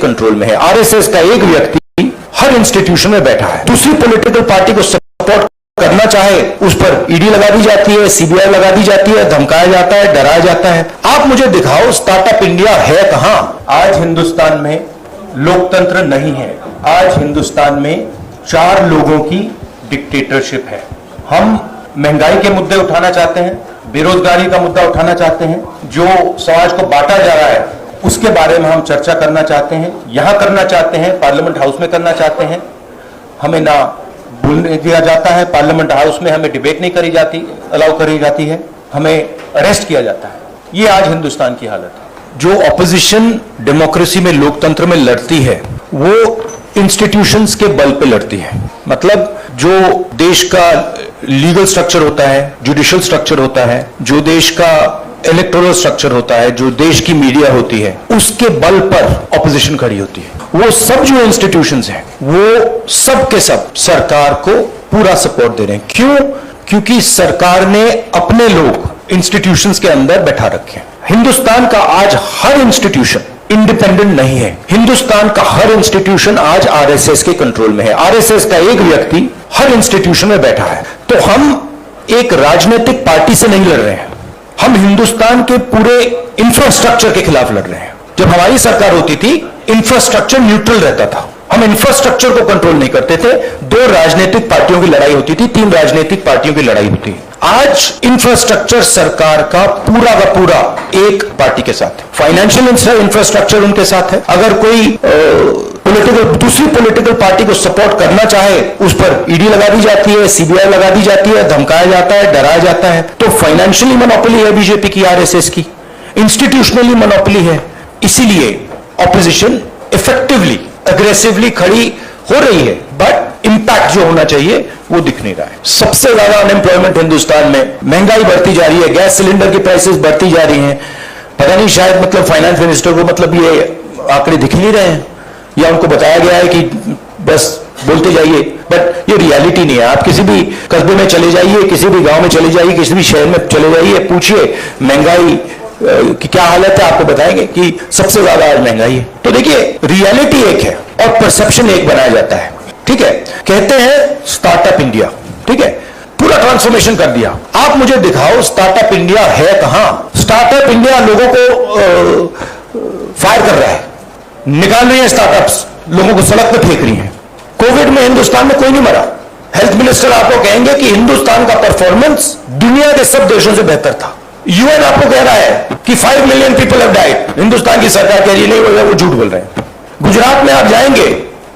Control में है। RSS का एक व्यक्ति हर इंस्टीट्यूशन में बैठा है। दूसरी पॉलिटिकल पार्टी को सपोर्ट करना चाहे उस पर ईडी लगा दी जाती है, सीबीआई लगा दी जाती है, धमकाया जाता है, डराया जाता है। आप मुझे दिखाओ स्टार्टअप इंडिया है कहां? आज हिंदुस्तान में लोकतंत्र नहीं है। आज हिंदुस्तान में 4 लोगों की डिक्टेटरशिप है। हम महंगाई के मुद्दे उठाना चाहते हैं, बेरोजगारी का मुद्दा उठाना चाहते हैं, जो समाज को बांटा जा रहा है उसके बारे में हम चर्चा करना चाहते हैं, यहां करना चाहते हैं, पार्लियामेंट हाउस में करना चाहते हैं। हमें ना बोलने दिया जाता है, पार्लियामेंट हाउस में हमें डिबेट नहीं करी जाती, अलाउ करी जाती है, हमें अरेस्ट किया जाता है। ये आज हिंदुस्तान की हालत है। जो ऑपोजिशन डेमोक्रेसी में, लोकतंत्र में लड़ती है वो इंस्टीट्यूशंस के बल पे लड़ती है। मतलब जो देश का लीगल स्ट्रक्चर होता है, जुडिशियल स्ट्रक्चर होता है, जो देश का इलेक्टोरल स्ट्रक्चर होता है, जो देश की मीडिया होती है, उसके बल पर ऑपोजिशन खड़ी होती है। वो सब जो इंस्टीट्यूशंस हैं वो सब के सब सरकार को पूरा सपोर्ट दे रहे हैं। क्यों? क्योंकि सरकार ने अपने लोग इंस्टीट्यूशंस के अंदर बैठा रखे हैं। हिंदुस्तान का आज हर इंस्टीट्यूशन इंडिपेंडेंट नहीं है। हिंदुस्तान का हर इंस्टीट्यूशन आज आरएसएस के कंट्रोल में है। आरएसएस का एक व्यक्ति हर इंस्टीट्यूशन में बैठा है। तो हम एक राजनीतिक पार्टी से नहीं लड़ रहे हैं, हम हिंदुस्तान के पूरे इंफ्रास्ट्रक्चर के खिलाफ लड़ रहे हैं। जब हमारी सरकार होती थी इंफ्रास्ट्रक्चर न्यूट्रल रहता था, हम इंफ्रास्ट्रक्चर को कंट्रोल नहीं करते थे। 2 राजनीतिक पार्टियों की लड़ाई होती थी, 3 राजनीतिक पार्टियों की लड़ाई होती है। आज इंफ्रास्ट्रक्चर सरकार का पूरा एक पार्टी के साथ है। फाइनेंशियल इंफ्रास्ट्रक्चर उनके साथ है। अगर कोई दूसरी पॉलिटिकल पार्टी को सपोर्ट करना चाहे उस पर ईडी लगा दी जाती है, सीबीआई लगा दी जाती है, धमकाया जाता है, डराया जाता है। तो फाइनेंशियली मोनोपोली है बीजेपी की, आरएसएस की, इंस्टीट्यूशनली मोनोपोली है। इसीलिए ऑपोजिशन इफेक्टिवली, अग्रेसिवली खड़ी हो रही है, बट इंपैक्ट जो होना चाहिए वो दिख नहीं रहा है। सबसे ज्यादा अनएम्प्लॉयमेंट हिंदुस्तान में, महंगाई बढ़ती जा रही है, गैस सिलेंडर की प्राइसेस बढ़ती जा रही हैं। पता नहीं शायद मतलब फाइनेंस मिनिस्टर को मतलब ये आंकड़े दिख नहीं रहे हैं, या उनको बताया गया है कि बस बोलते जाइए, बट ये रियलिटी नहीं है। आप किसी भी कस्बे में चले जाइए, किसी भी गांव में चले जाइए, किसी भी शहर में चले जाइए, पूछिए महंगाई की क्या हालत है, आपको बताएंगे कि सबसे ज्यादा आज महंगाई है। तो देखिए रियलिटी एक है और परसेप्शन एक बनाया जाता है। ठीक है, कहते हैं स्टार्टअप इंडिया, ठीक है, पूरा ट्रांसफॉर्मेशन कर दिया। आप मुझे दिखाओ स्टार्टअप इंडिया है कहां? स्टार्टअप इंडिया लोगों को फायर कर रहा है, निकाल रही है स्टार्टअप्स, लोगों को सड़क पर फेंक रही है। कोविड में हिंदुस्तान में कोई नहीं मरा। हेल्थ मिनिस्टर आपको कहेंगे कि हिंदुस्तान का परफॉर्मेंस दुनिया के सब देशों से बेहतर था। यूएन आपको कह रहा है कि 5 million people have died. Hindustan की सरकार कह रही नहीं, वो झूठ बोल रहे हैं। गुजरात में आप जाएंगे,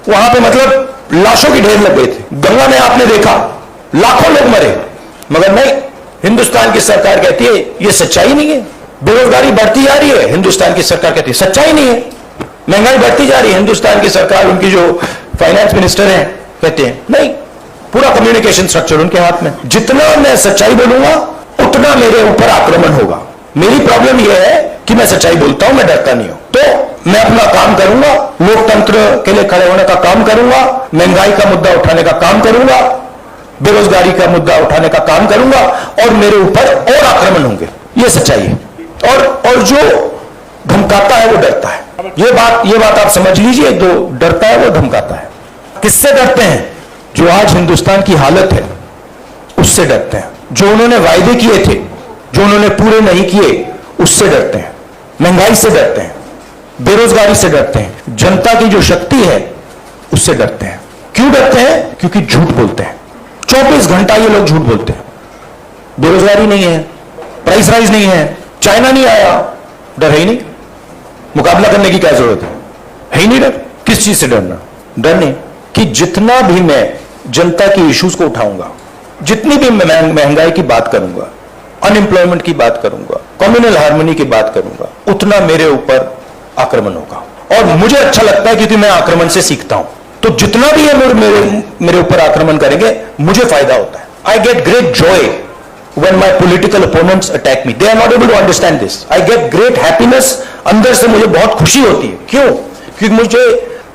वहां पे मतलब लाशों की ढेर लग गए थे। गंगा में आपने देखा लाखों लोग मरे, मगर नहीं, हिंदुस्तान की सरकार कहती है ये सच्चाई नहीं है। बेरोजगारी बढ़ती जा रही है, हिंदुस्तान की सरकार कहती है सच्चाई नहीं है। महंगाई बढ़ती जा रही है, हिंदुस्तान की सरकार, उनकी जो फाइनेंस मिनिस्टर हैं कहते हैं नहीं। पूरा कम्युनिकेशन स्ट्रक्चर उनके हाथ में। जितना मैं सच्चाई बोलूंगा उतना मेरे ऊपर आक्रमण होगा। मेरी प्रॉब्लम यह है कि मैं सच्चाई बोलता हूं, मैं डरता नहीं हूं। तो मैं अपना काम करूंगा, लोकतंत्र के लिए खड़े होने का काम करूंगा, महंगाई का मुद्दा उठाने का काम करूंगा, बेरोजगारी का मुद्दा उठाने का काम करूंगा, और मेरे ऊपर और आक्रमण होंगे। यह सच्चाई है। और जो धमकाता है वो डरता है। ये बात आप समझ लीजिए, जो डरता है वो धमकाता है। किससे डरते हैं? जो आज हिंदुस्तान की हालत है उससे डरते हैं। जो उन्होंने वायदे किए थे, जो उन्होंने पूरे नहीं किए, उससे डरते हैं। महंगाई से डरते हैं, बेरोजगारी से डरते हैं, जनता की जो शक्ति है उससे डरते हैं। क्यों डरते हैं? क्योंकि झूठ बोलते हैं। 24 घंटा ये लोग झूठ बोलते हैं। बेरोजगारी नहीं है, प्राइस राइज नहीं है, चाइना नहीं आया, डर है ही नहीं। मुकाबला करने की क्या जरूरत है ही नहीं डर। किस चीज से डरना? डर नहीं कि जितना भी मैं जनता की इश्यूज को उठाऊंगा, जितनी भी मैं महंगाई की बात करूंगा, अनएम्प्लॉयमेंट की बात करूंगा, कम्युनल हार्मनी की बात करूंगा, उतना मेरे ऊपर आक्रमण होगा। और मुझे अच्छा लगता है क्योंकि मैं आक्रमण से सीखता हूं। तो जितना भी ये मेरे ऊपर आक्रमण करेंगे मुझे फायदा होता है। I get great Joy when my political opponents attack me. They are not able to understand this. I get great happiness. अंदर से मुझे बहुत खुशी होती है। क्यों? क्योंकि मुझे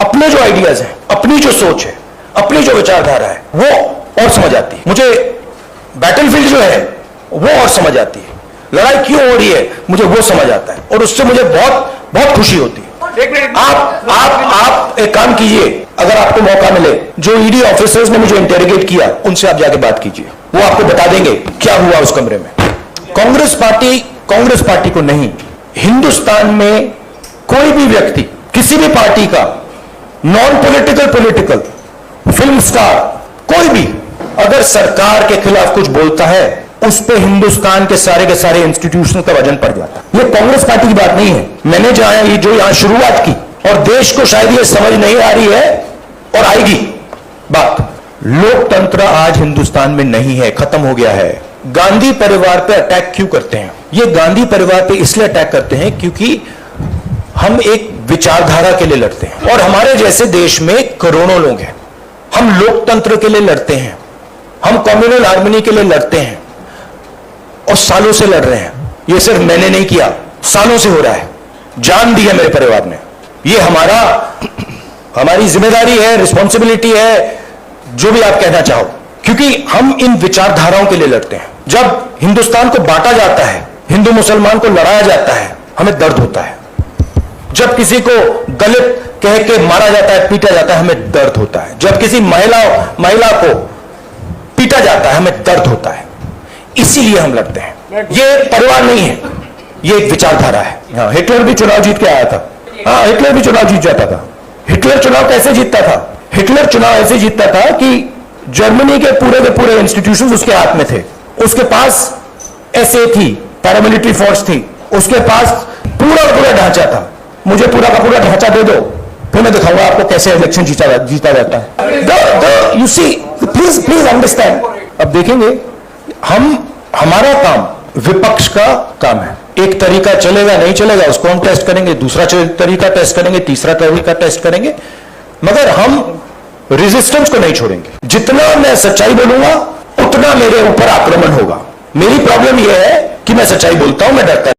अपने जो आइडियाज हैं, अपनी जो सोच है, अपनी जो विचारधारा है, वो और समझ आती है। मुझे बैटलफील्ड जो है वो और समझ आती है। लड़ाई क्यों हो रही है मुझे वो समझ आता है, और उससे मुझे बहुत बहुत खुशी होती है। आप एक काम कीजिए, अगर आपको मौका मिले, जो ईडी ऑफिसर्स ने मुझे इंटेरोगेट किया उनसे आप जाके बात कीजिए, वो आपको बता देंगे क्या हुआ उस कमरे में। कांग्रेस पार्टी को नहीं, हिंदुस्तान में कोई भी व्यक्ति किसी भी पार्टी का, नॉन पॉलिटिकल, फिल्म स्टार, कोई भी अगर सरकार के खिलाफ कुछ बोलता है, उस पे हिंदुस्तान के सारे इंस्टीट्यूशन का वजन पड़ जाता है। ये कांग्रेस पार्टी की बात नहीं है। मैंने जो यहां शुरुआत की, और देश को शायद ये समझ नहीं आ रही है और आएगी बात, लोकतंत्र आज हिंदुस्तान में नहीं है, खत्म हो गया है। गांधी परिवार पे अटैक क्यों करते हैं? ये गांधी परिवार पे इसलिए अटैक करते हैं क्योंकि हम एक विचारधारा के लिए लड़ते हैं, और हमारे जैसे देश में करोड़ों लोग हैं। हम लोकतंत्र के लिए लड़ते हैं, हम कम्युनल हार्मनी के लिए लड़ते हैं, और सालों से लड़ रहे हैं। ये सिर्फ मैंने नहीं किया, सालों से हो रहा है, जान दी है मेरे परिवार ने। ये हमारी जिम्मेदारी है, रिस्पॉन्सिबिलिटी है, जो भी आप कहना चाहो, क्योंकि हम इन विचारधाराओं के लिए लड़ते हैं। जब हिंदुस्तान को बांटा जाता है, हिंदू मुसलमान को लड़ाया जाता है, हमें दर्द होता है। जब किसी को दलित कह के मारा जाता है, पीटा जाता है, हमें दर्द होता है। जब किसी महिला को पीटा जाता है, हमें दर्द होता है। इसीलिए हम लड़ते हैं। ये परिवार नहीं है, ये एक विचारधारा है। हाँ, हिटलर भी चुनाव जीत के आया था। हाँ, हिटलर भी चुनाव जीत जाता था। हिटलर चुनाव कैसे जीतता था? हिटलर चुनाव ऐसे जीतता था कि जर्मनी के पूरे इंस्टीट्यूशंस उसके हाथ में थे। उसके पास एसए थी, पैरामिलिट्री फोर्स थी, उसके पास पूरा ढांचा था। मुझे पूरा का पूरा ढांचा दे दो, फिर मैं दिखाऊंगा आपको कैसे इलेक्शन जीता जाता है। You see, please understand. अब देखेंगे, हमारा काम विपक्ष का काम है। एक तरीका चलेगा नहीं चलेगा उसको हम टेस्ट करेंगे, दूसरा तरीका टेस्ट करेंगे, तीसरा तरीका टेस्ट करेंगे, मगर हम रेजिस्टेंस को नहीं छोड़ेंगे। जितना मैं सच्चाई बोलूंगा उतना मेरे ऊपर आक्रमण होगा। मेरी प्रॉब्लम यह है कि मैं सच्चाई बोलता हूं, मैं डरता